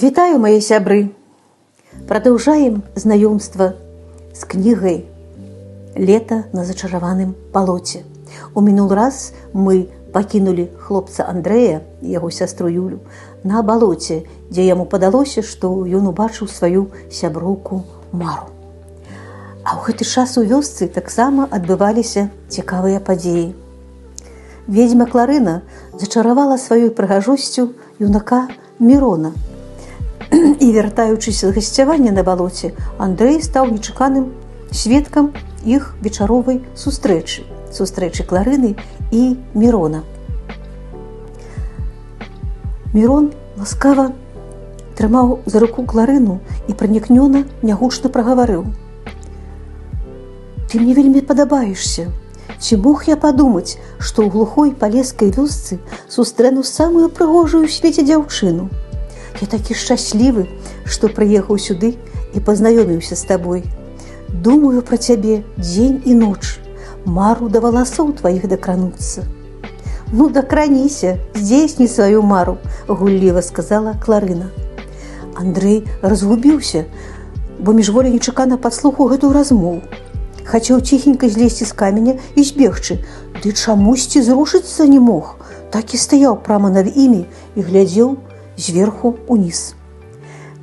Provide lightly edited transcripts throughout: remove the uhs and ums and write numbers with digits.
Вітаю, мои сябры! Продолжаем знакомство с книгой «Лето на зачарованном болоте». У минул раз мы покинули хлопца Андрея и его сестру Юлю на болоте, где ему падалося, что ён убачыў свою сяброўку Мару. А ў гэты час у вёсцы таксама адбываліся цікавыя падзеі. Ведьма Кларына зачаравала сваёй прыгажосцю юнака Мирона. І, вяртаючыся з гасцявання на балоце, Андрэй стаў нечаканым сведкам іх вечаровай сустрэчы Кларыны і Мирона. Мирон ласкава трымаў за руку Кларыну і пранікнёна нягучна прагаварыў: «Ты мне вельмі падабаешся. Ці мог я падумаць, што ў глухой палескай вёсцы сустрэну самую прыгожую ў свеце дзяўчыну? Я такі шчаслівы, што прыехаў сюды і пазнаёміўся з табой. Думаю пра цябе дзень і ноч. Мару да валасоў тваіх дакрануцца». «Ну, дакраніся, здзейсні сваю мару», – гулліва сказала Кларына. Андрэй разгубіўся, бо міжволі нечакана падслухаў гэтую размову. Хацеў ціхенька злезці з каменя і збегчы, ды чамусьці зрушыцца не мог. Так і стаяў прама над імі і глядзеў зверху уніз.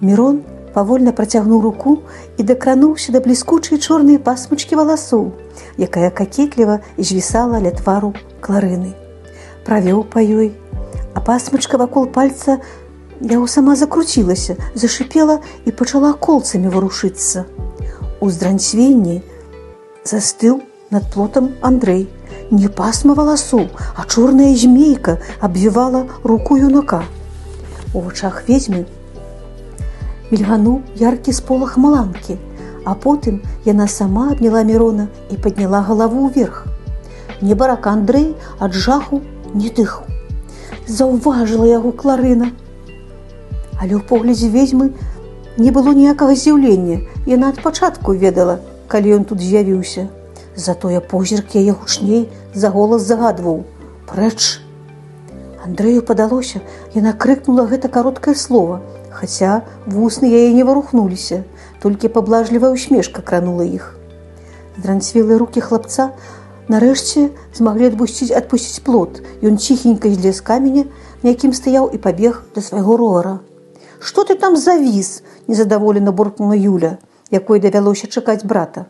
Мирон павольна працягнуў руку і дакрануўся да бліскучай чорнай пасмычкі валасоў, якая какетліва звісала ля твару Кларыны. Правёў па ёй, а пасмычка вакол пальца яго сама закруцілася, зашипела і пачала колцамі варушыцца. У здранцвенні застыў над плотам Андрэй. Не пасма валасоў, а чорная змейка абвівала руку юнака. У вачах ведьмы мільгануў яркі сполах маланкі, а потым яна сама абняла Мирона і падняла галаву ўверх. Небарака Андрэй ад жаху не дыхаў. Заўважыла яго Кларына. Але ў поглядзе ведьмы не было ніякага здзіўлення. Яна ад пачатку ведала, калі ён тут з'явіўся. Затое позірк яе гучней за голас загадваў: «Прэч!» Андрэю падалося, яна крыкнула гэта кароткае слово, хаця вусны яе не варухнуліся, толькі паблажлівая усмешка кранула іх. Здранцвелыя рукі хлапца нарэшце змаглі адпусціць плот. Ён ціхенька злез з каменя, на якім стаяў, і пабег да свайго ровара. «Што ты там завіс?» – незадаволена буркнула Юля, якой давялося чакаць брата.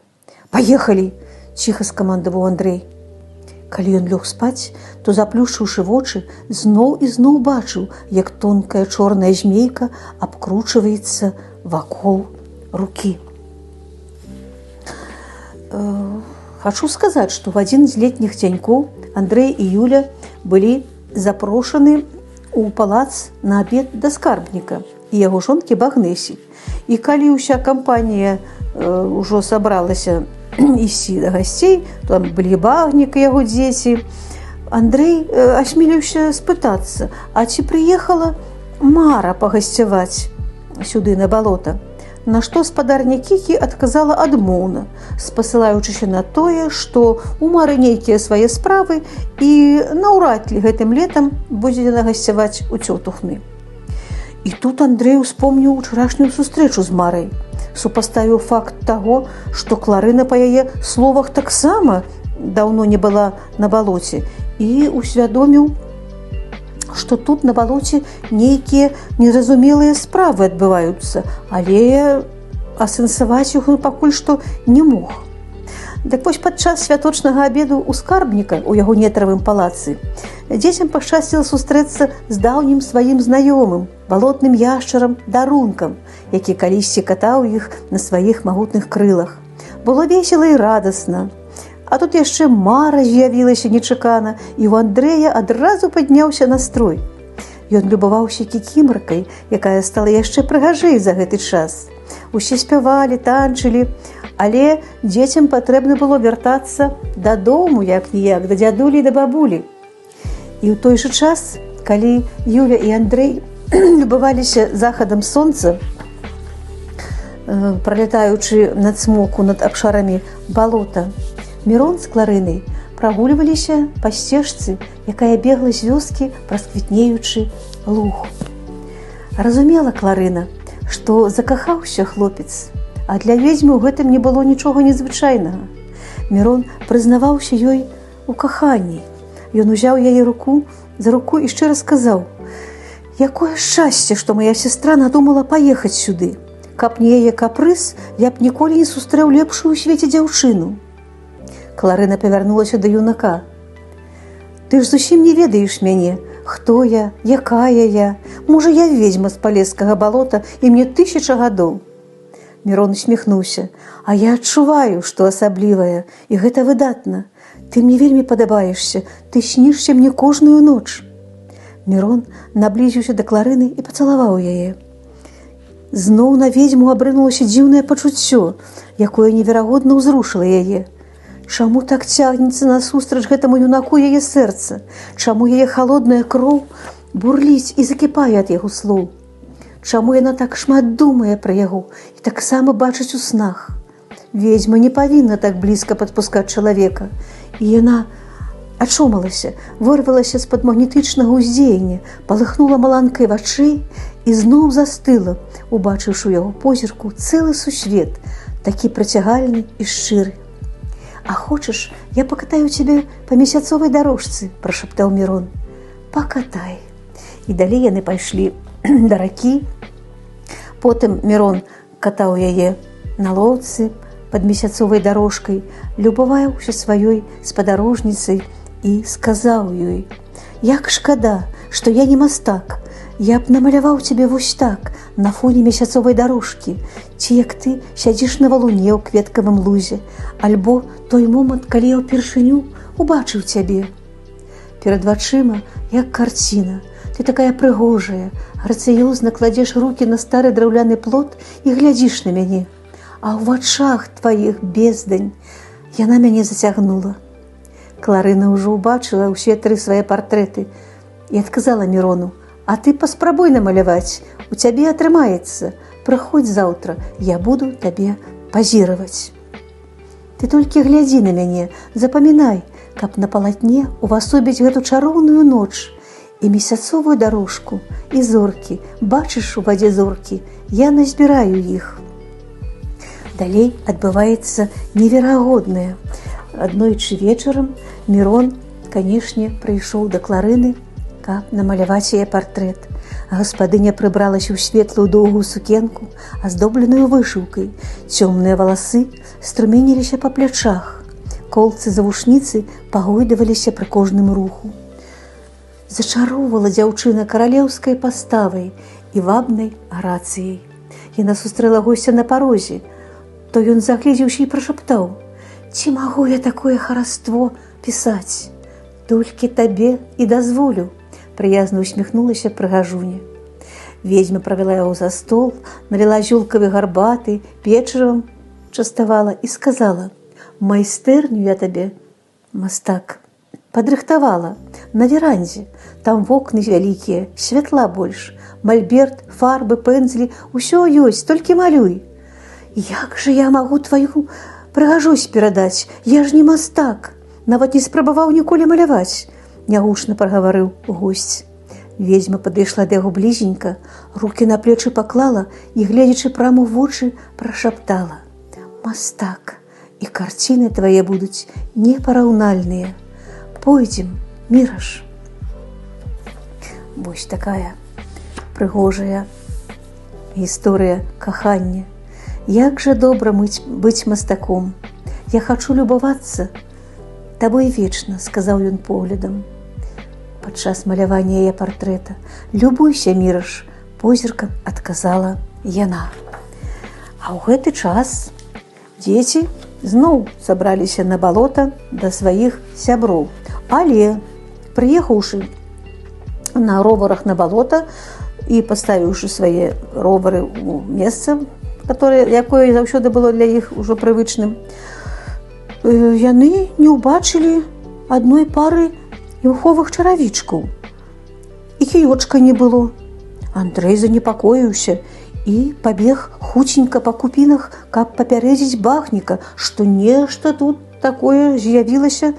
«Паехалі!» – ціха скамандаваў Андрэй. Калі ён лёг спаць, то, заплюшчыўшы вочы, зноў і зноў бачыў, як тонкая чорная змейка абкручваецца вакол рукі. Хачу сказаць, што в адзін з летніх дзянькоў Андрэй і Юля былі запрошаны ў палац на абед да скарбніка і яго жонкі Багнесі. І калі ўся кампанія ўжо сабралася ісці да гасцей, там былі Багнік і яго дзеці, Андрэй асмеліўся спытацца: «А ці прыехала Мара пагасцяваць сюды на балота?» На што спадарня Кікі адказала адмоўна, спасылаючыся на тое, што у Мары нейкія свае справы і наўрад ли гэтым летам будзе яна гасцяваць у цётухны. І тут Андрэй успомніў учарашнюю сустрэчу з Марай, супаставіў факт таго, што Кларына па яе словах таксама даўно не была на балоце, і усвядоміў, што тут на балоце нейкія незразумелыя справы адбываюцца, але асэнсаваць іх пакуль што не мог. Так вось падчас святочнага абеду ў скарбніка ў яго нетравым палацы дзецям пашчасціла сустрэцца з даўнім сваім знаёмым, балотным яшчарам Дарункам, які калісьці катаў іх на сваіх магутных крылах. Было весела і радасна. А тут яшчэ Мара з'явілася нечакана, і ў Андрэя адразу падняўся настрой. Ён любаваўся кікімаркай, якая стала яшчэ прыгажэй за гэты час. Усе спявалі, танчылі, але дзецям патрэбна было вяртацца дадому, як-ніяк, да дзядулі і да бабулі. І ў той жа час, калі Юля і Андрэй любаваліся захадам сонца, пралятаючы над смоку над абшарамі балота, Мирон з Кларынай прагульваліся па сцежцы, якая бегла з вёскі праз квітнеючы луг. Разумела Кларына, што закахаўся хлопец, а для ведзьмы ў гэтым не было нічога незвычайнага. Мірон прызнаваўся ёй у каханні. Ён узяў яе руку за руку і шчыра сказаў: «Якое шчасце, што моя сестра надумала паехаць сюды. Каб не яе капрыз, я б ніколі не сустрэў лепшую ў свеце дзяўчыну». Кларына павярнулася да юнака. «Ты ж зусім не ведаеш мяне. Хто я, якая я? Можа, я ведзьма з Палескага балота, і мне 1000 гадоў». Мірон усміхнуўся. «А я адчуваю, што асаблівая, і гэта выдатна. Ты мне вельмі падабаешся, ты снішся мне кожную ноч». Мірон наблізіўся да Кларыны і пацалаваў яе. Зноў на ведзьму абрынулася дзіўнае пачуццё, якое неверагодна ўзрушыла яе. Чаму так цягнецца насустрач гэтаму юнаку яе сэрца? Чаму яе халодная кроў бурліць і закіпае ад яго слоў? Чаму яна так шмат думае пра яго і таксама бачыць у снах? Ведзьма не павінна так блізка падпускаць чалавека. І яна ачомалася, вырвалася з-пад магнетычнага ўздзеяння, палыхнула маланкай вачэй і зноў застыла, убачыўшы ў яго позірку цэлы сусвет, такі прыцягальны і шчыры. «А хочаш, я пакатаю цябе па месяцовай дарожцы?» – прашаптаў Мірон. «Пакатай». І далей яны пайшлі да ракі. Потым Мірон катаў яе на лодцы пад месяцовай дарожкай, любаваўся сваёй спадарожніцай і сказаў ёй: «Як шкада, што я не мастак. Я б намаляваў цябе вось так, на фоне месяцовай дарожкі, ці як ты сядзіш на валуне ў кветкавым лузе, альбо той момант, калі я ўпершыню убачыў цябе. Перад вачыма, як карціна, ты такая прыгожая, грацыёзна кладзеш рукі на стары драўляны плот і глядзіш на мяне, а ў вачах тваіх бездань». Яна мяне зацягнула. Кларына ўжо ўбачыла ўсе 3 свае партрэты і адказала Мірону: «А ты паспрабуй намаляваць, у цябе атрымаецца. Прыходзь заўтра, я буду табе пазіраваць. Ты толькі глядзі на мяне, запамінай, каб на палатне увасобіць гэту чароўную ноч і месяцовую дарожку, і зоркі. Бачыш у вадзе зоркі, я назбіраю іх». Далей адбываецца неверагоднае. Аднойчы вечарам Мірон, канешне, прыйшоў да Кларыны, каб намаляваць яе партрэт. Гаспадыня прыбралася ў светлую доўгую сукенку, аздобленую вышыўкай. Цёмныя валасы струменіліся па плячах. Колцы завушніцы пагойдаваліся пры кожным руху. Зачароўвала дзяўчына каралеўскай паставай і вабнай грацыяй. Яна сустрэла госця на парозе. То ён загледзеўся і прашаптаў: «Ці магу я такое хараство пісаць? Толькі табе і дазволю». Прыязна усміхнулася прыгажуня. Ведзьма правяла яго за стол, наліла зюлкавай гарбаты, печывам частавала і сказала: «Майстэрню я табе, мастак, падрыхтавала на верандзе. Там вокны вялікія, святла больш, мальберт, фарбы, пэндзлі, усё ёсць, толькі малюй». «Як жа я магу тваю прыгажусь перадаць? Я ж не мастак, нават не спрабаваў ніколі маляваць», нягучна прагаварыў госць. Ведзьма падышла да яго блізенька, рукі на плечы паклала і, гледзячы праму ў вочы, прашаптала: «Мастак, і карціны твае будуць непараўнальныя. Пойдзем, Міраш». Вось такая прыгожая гісторыя кахання. Як жа добра быць мастаком. Я хачу любавацца табой вечна, сказаў ён поглядам. Падчас малявання яе партрэта. «Любуйся, Міраш», позіркам адказала яна. А ў гэты час дзеці зноў сабраліся на балота да сваіх сяброў. Але, прыехаўшы на роварах на балота і паставіўшы свае ровары ў месца, якое заўсёды было для іх ужо прывычным, яны не ўбачылі адной пары імховых чаравічкаў. І кіёчка не было. Андрэй занепакоіўся і пабег хуценька па купінах, каб папярэдзіць бахніка, што нешта тут такое з'явілася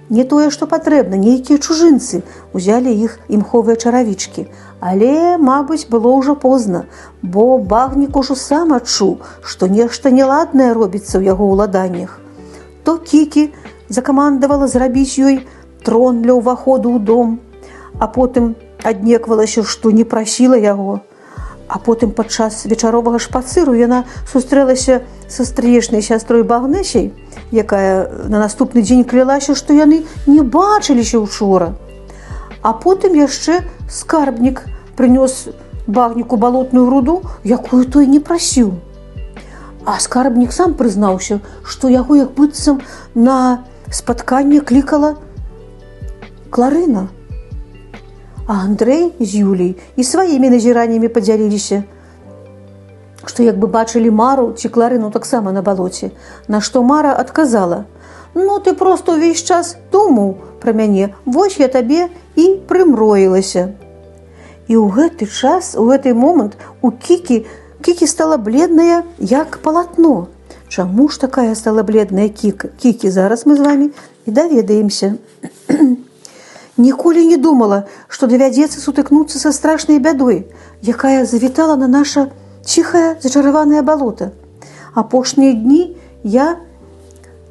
Не тое, што патрэбна, нейкія чужынцы узялі іх імховыя чаравічкі. Але, мабыць, было ўжо позна, бо багнік ужо сам адчуў, што нешта неладнае робіцца ў яго ўладаннях. То Кікі закамандавала зрабіць ёй трон для ўваходу ў дом, а потым аднеквалася, што не прасіла яго. А потым падчас вечаровага шпацыру яна сустрэлася са стрыечнай сястрой Багнэсяй, якая на наступны дзень клялася, што яны не бачыліся учора. А потым яшчэ скарбнік прынёс багніку балотную руду, якую той не прасіў. А скарбнік сам прызнаўся, што яго як быццам на спатканне клікала Кларына. А Андрэй з Юляй і сваімі назіраннямі падзяліліся, што як бы бачылі Мару ці Кларыну таксама на балоце, на што Мара адказала: «Ну, ты проста ўвесь час думаў пра мяне, вось я табе і прымроілася». І ў гэты час, у гэты момант у Кікі стала бледная, як палатно. Чаму ж такая стала бледная Кікі, зараз мы з вамі і даведаемся. Ніколі не думала, што давядзецца сутыкнуцца са страшнай бядой, якая завітала на наша ціхае зачараванае балота. Апошнія дні я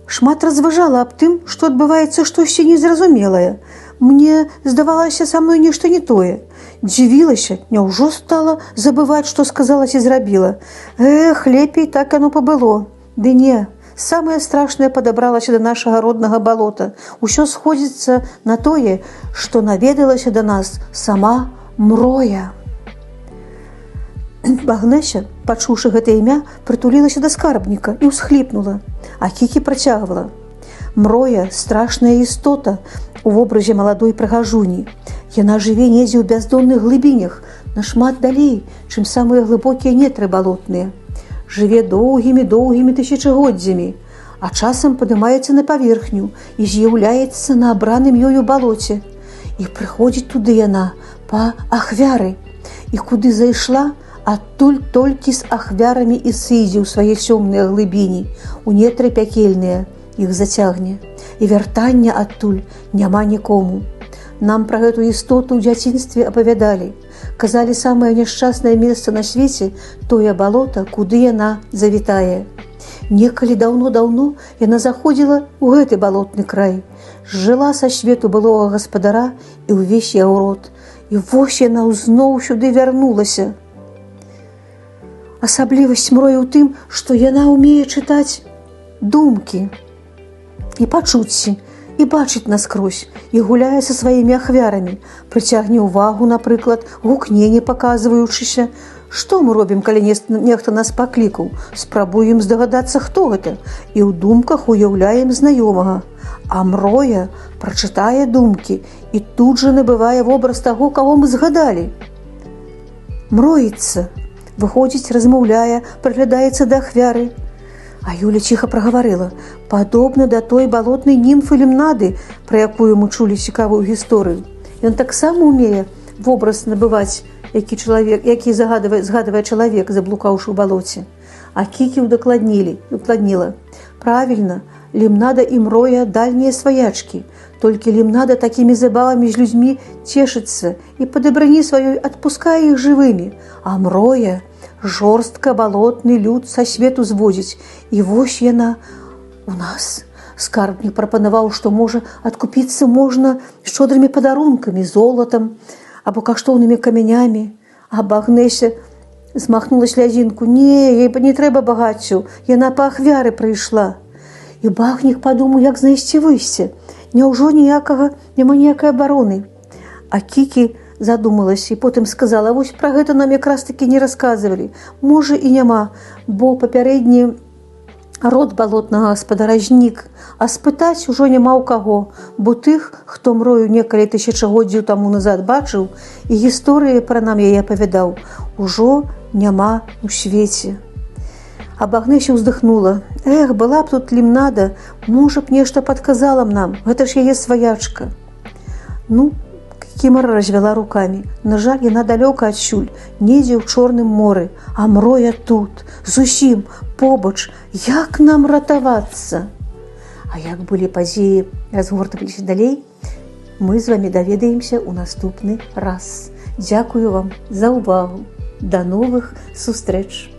шмат разважала аб тым, што адбываецца штосьці незразумелае. Мне здавалася, са мной нешта не тое. Дзівілася, няўжо стала забываць, што сказала ці зрабіла. Лепей так яно пабыло. Ды не, самае страшнае падабралася да нашага роднага балота. Усё сходзіцца на тое, што наведалася да нас сама Мроя. Багнэся, пачуўшы гэта імя, прытулілася да скарбніка і ўсхліпнула. А Кікі працягвала: «Мроя – страшная істота у вобразе маладой прыгажуні. Яна жыве недзе ў бяздонных глыбінях, нашмат далей, чым самыя глыбокія нетры балотныя. Жыве доўгімі тысячагоддзямі, а часам падымаецца на паверхню і з'яўляецца на абраным ёю балоце. І прыходзіць туды яна па ахвяры. І куды зайшла, адтуль толькі з ахвярамі і сыдзе ў свае цёмныя глыбіні, у нетры пякельныя, іх зацягне. І вяртання адтуль няма нікому. Нам пра гэту істоту ў дзяцінстве апавядалі. Казалі, самае няшчаснае месца на свеце – тое балота, куды яна завітае. Некалі даўно-даўно яна заходзіла ў гэты балотны край, жыла са свету былога гаспадара і ўвесь яго род. І вось яна зноў сюды вярнулася. Асаблівасць Мроі ў тым, што яна ўмее чытаць думкі і пачуцці, і бачыць наскрозь, і гуляе са сваімі ахвярамі, прыцягне ўвагу, напрыклад, гукне не паказваючыся. Што мы робім, калі нехта нас паклікаў? Спрабуем здагадацца, хто гэта, і ў думках уяўляем знаёмага. А Мроя прачытае думкі і тут жа набывае вобраз таго, каго мы згадалі. Мроіцца, выходзіць, размаўляе, прыглядаецца да ахвяры. А Юля ціха прагаварыла: «Падобна да той балотнай німфы Лімнады, пра якую мы чулі цікавую гісторыю. Ён таксама умее вобраз набываць, які згадвае чалавек, заблукаўшы ў балоце». А Кікі удакладніла: «Правільна, Лімнада і Мроя дальнія сваячкі, толькі Лімнада такімі забавамі з людзьмі цешыцца і па дабрані сваёй адпускае іх жывымі, а Мроя жорстка балотны люд са свету зводзіць. І вось яна у нас». Скарбнік прапанаваў, што можа адкупіцца можна шчодрымі падарункамі, золатам або каштоўнымі камянямі. А Багнэся змахнула слязінку: «Не, ей не трэба багаццю, яна па ахвяры прыйшла». І багнік падумаў, як знайсці выйсце. Няўжо няма ніякай абароны? А Кікі задумалася і потым сказала: «Вось пра гэта нам якраз-такі не расказвалі. Можа, і няма, бо папярэдні род балотнага гаспадара знік, а спытаць ужо няма ў каго, бо тых, хто Мрою некалі тысячагоддзяў таму назад бачыў і гісторыі пра нам яе апавядаў, ужо няма ў свеце». А Багнэся ўздыхнула: «Была б тут Лімнада, можа б нешта падказала б нам, гэта ж яе сваячка». Ну, Кімара развяла рукамі. На жаль, яна далёка адсюль, недзе ў Чорным моры, а Мроя тут, зусім побач. Як нам ратавацца? А А як былі падзеі разгортваліся далей, мы з вамі даведаемся ў наступны раз. Дзякую вам за ўвагу. Да новых сустрэч!